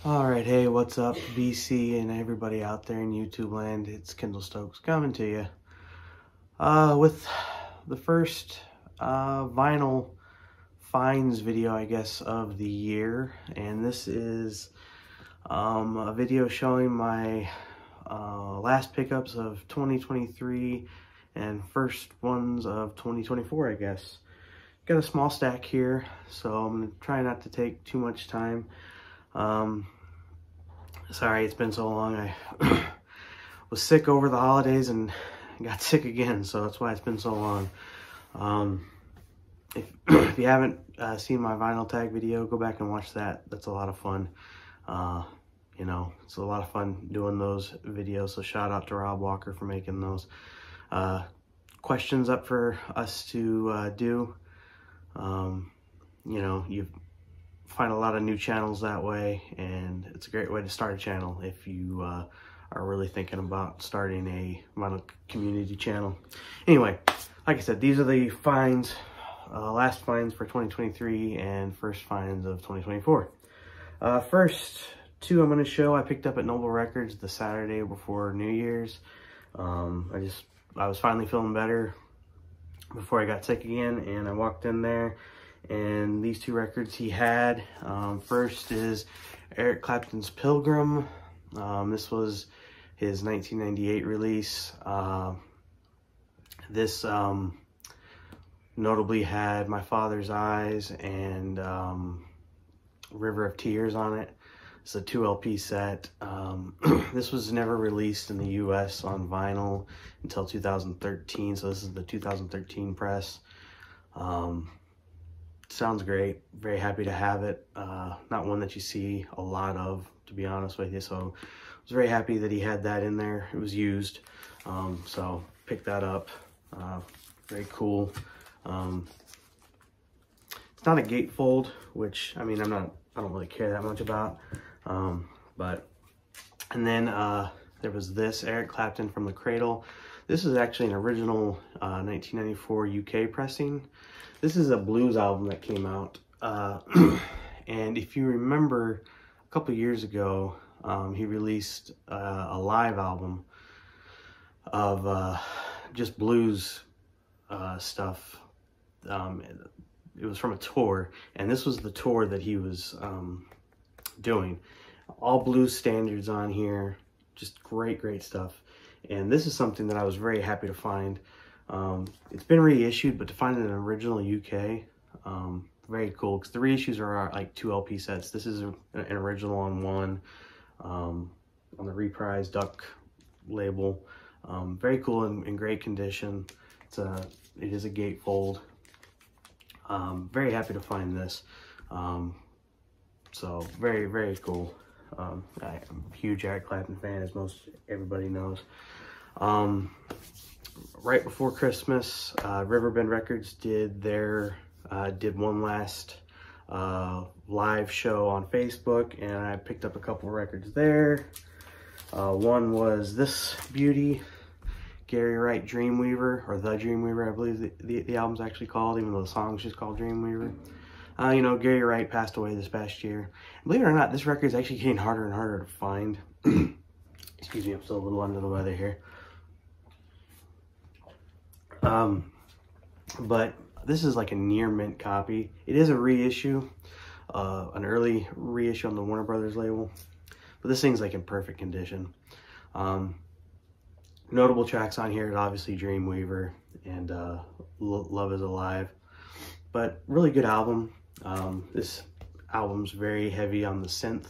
Alright, hey, what's up, BC and everybody out there in YouTube land? It's Kendall Stokes coming to you with the first vinyl finds video, I guess, of the year. And this is a video showing my last pickups of 2023 and first ones of 2024, I guess. Got a small stack here, so I'm gonna try not to take too much time. Sorry it's been so long. I was sick over the holidays and got sick again, so that's why it's been so long. If you haven't seen my vinyl tag video, go back and watch that. That's a lot of fun. You know, it's a lot of fun doing those videos, so shout out to Rob Walker for making those. Questions up for us to do. You know, you find a lot of new channels that way, and it's a great way to start a channel if you are really thinking about starting a vinyl community channel. Anyway, like I said, these are the finds, last finds for 2023 and first finds of 2024. First two I'm going to show I picked up at Noble Records the Saturday before New Year's. I was finally feeling better before I got sick again, and I walked in there, and these two records he had. First is Eric Clapton's Pilgrim. This was his 1998 release. This notably had My Father's Eyes and River of Tears on it. It's a 2 LP set. This was never released in the US on vinyl until 2013, so this is the 2013 press. Sounds great. Very happy to have it. Not one that you see a lot of, to be honest with you, so I was very happy that he had that in there. It was used, so picked that up. Very cool. It's not a gatefold, which, I mean, I don't really care that much about. And then there was this Eric Clapton From the Cradle. This is actually an original 1994 UK pressing. This is a blues album that came out. And if you remember, a couple years ago, he released a live album of just blues stuff. It was from a tour, and this was the tour that he was doing. All blues standards on here, just great stuff. And this is something that I was very happy to find. It's been reissued, but to find an original UK, very cool, because the reissues are like 2 LP sets. This is an original on one, on the Reprise Duck label. Very cool and in great condition. It is a gatefold. Very happy to find this. So very cool. I'm a huge Eric Clapton fan, as most everybody knows. Right before Christmas, Riverbend Records did one last live show on Facebook, and I picked up a couple records there. One was this beauty, Gary Wright Dreamweaver, or The Dreamweaver, I believe the album's actually called, even though the song's just called Dreamweaver. You know, Gary Wright passed away this past year. Believe it or not, this record is actually getting harder and harder to find. Excuse me, I'm still a little under the weather here. But this is like a near mint copy. It is a reissue, an early reissue on the Warner Brothers label. But this thing's like in perfect condition. Notable tracks on here is obviously Dreamweaver and Love Is Alive. But really good album. This album's very heavy on the synth.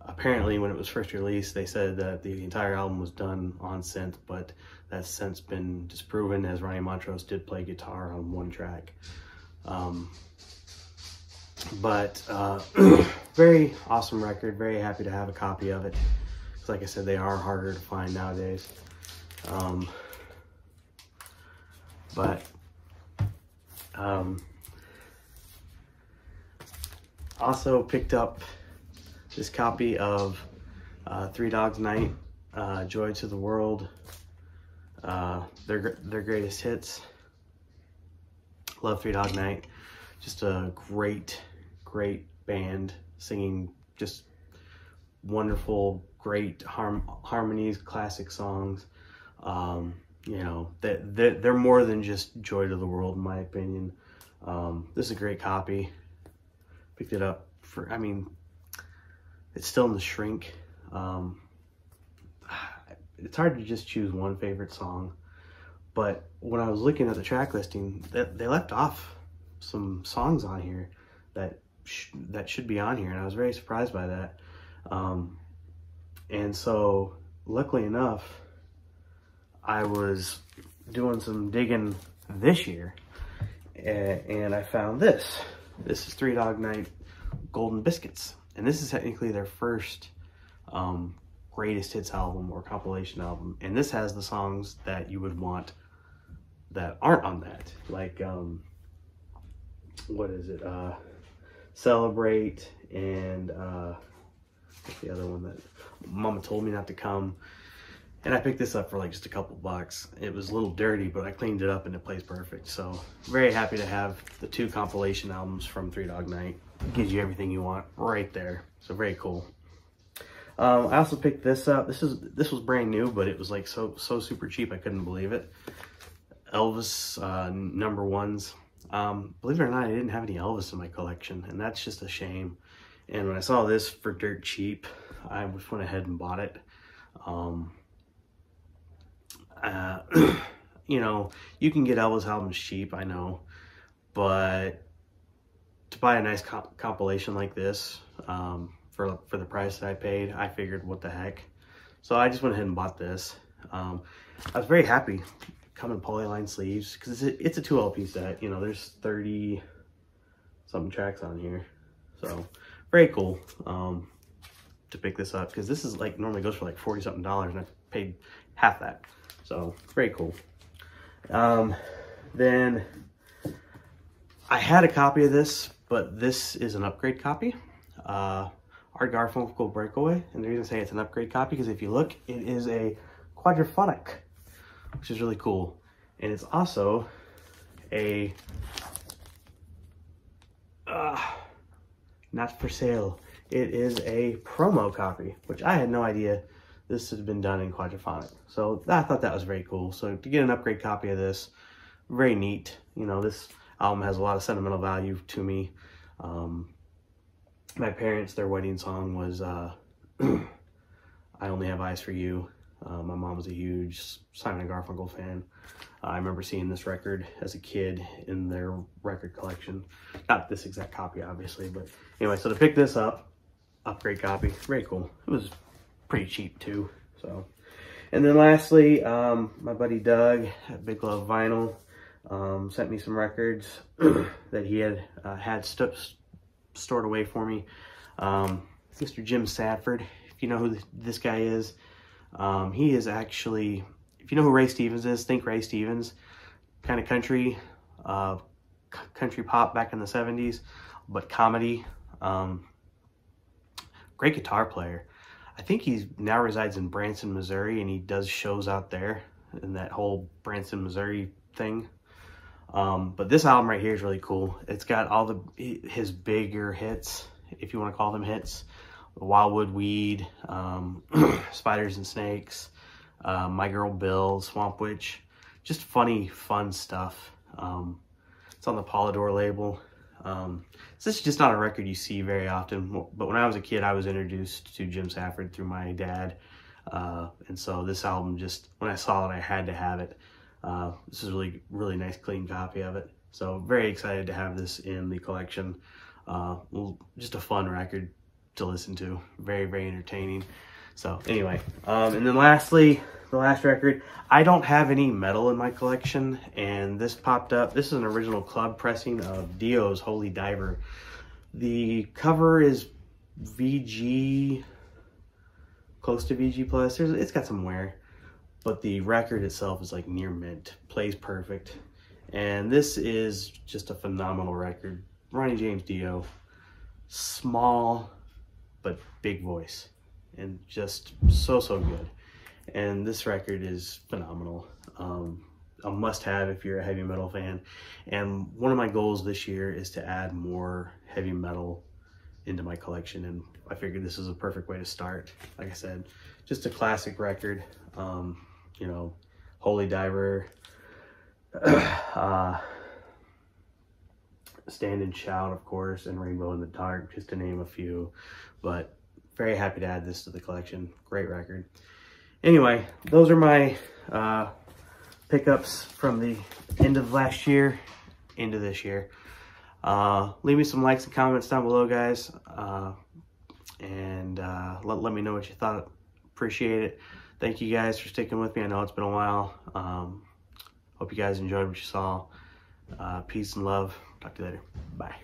Apparently when it was first released, they said that the entire album was done on synth, but that's since been disproven, as Ronnie Montrose did play guitar on one track. Very awesome record. Very happy to have a copy of it. Because like I said, they are harder to find nowadays. Also picked up this copy of Three Dogs Night, Joy to the World, their greatest hits. Love Three Dog Night. Just a great band singing just wonderful, great harmonies, classic songs. You know, they're more than just joy to the world, in my opinion. This is a great copy. Picked it up for, I mean, it's still in the shrink. It's hard to just choose one favorite song, but when I was looking at the track listing, they left off some songs on here that should be on here, and I was very surprised by that. And so, luckily enough, I was doing some digging this year, and I found this. This is Three Dog Night Golden Biscuits, and this is technically their first greatest hits album or compilation album, and this has the songs that you would want that aren't on that, like what is it, Celebrate, and what's the other one that Mama Told Me Not to Come. And I picked this up for like just a couple bucks. It was a little dirty, but I cleaned it up and it plays perfect. So very happy to have the 2 compilation albums from Three Dog Night. Gives you everything you want right there. So very cool. I also picked this up. This was brand new, but it was like so super cheap. I couldn't believe it. Elvis number 1s. Believe it or not, I didn't have any Elvis in my collection, and that's just a shame. And when I saw this for dirt cheap, I just went ahead and bought it. You know, you can get Elvis albums cheap, I know, but to buy a nice compilation like this, for the price that I paid, I figured, what the heck. So I just went ahead and bought this. I was very happy. Come in polyline sleeves, because it's a 2 LP set. You know, there's 30 something tracks on here, so very cool to pick this up, because this is like normally goes for like $40 something, and I paid half that. So very cool. Then I had a copy of this, but this is an upgrade copy. Art Garfunkel Breakaway, and the reason I say it's an upgrade copy because if you look, it is a quadraphonic, which is really cool, and it's also a not for sale. It is a promo copy, which I had no idea this has been done in quadraphonic. So I thought that was very cool. So to get an upgrade copy of this, very neat. You know, this album has a lot of sentimental value to me. My parents, their wedding song was I Only Have Eyes for You. My mom was a huge Simon & Garfunkel fan. I remember seeing this record as a kid in their record collection. Not this exact copy, obviously, but anyway, so to pick this up, upgrade copy, very cool. It was pretty cheap too, so. And then lastly, my buddy Doug at Big Love Vinyl sent me some records that he had stored away for me. Mr. Jim Sanford, if you know who this guy is, he is actually, if you know who Ray Stevens is, think Ray Stevens, kind of country pop back in the 70s, but comedy. Great guitar player. I think he now resides in Branson, Missouri, and he does shows out there in that whole Branson, Missouri thing. But this album right here is really cool. It's got all his bigger hits, if you want to call them hits. Wildwood Weed, Spiders and Snakes, My Girl Bill, Swamp Witch. Just funny, fun stuff. It's on the Polydor label. This is just not a record you see very often, but when I was a kid, I was introduced to Jim Sanford through my dad. And so this album, just when I saw it, I had to have it. This is a really nice, clean copy of it. So very excited to have this in the collection. Just a fun record to listen to. Very, very entertaining. So anyway, and then lastly, the last record. I don't have any metal in my collection, and this popped up. This is an original club pressing of Dio's Holy Diver. The cover is VG, close to VG plus. It's got some wear, but the record itself is like near mint. Plays perfect, and this is just a phenomenal record. Ronnie James Dio, small but big voice, and just so good. And this record is phenomenal. a must-have if you're a heavy metal fan. And one of my goals this year is to add more heavy metal into my collection, and I figured this is a perfect way to start. Like I said, just a classic record. You know, Holy Diver, Stand and Shout, of course, and Rainbow in the Dark, just to name a few. But very happy to add this to the collection. Great record. Anyway, those are my pickups from the end of last year into this year. Leave me some likes and comments down below, guys, and let me know what you thought. Appreciate it. Thank you guys for sticking with me. I know it's been a while. Hope you guys enjoyed what you saw. Peace and love. Talk to you later. Bye.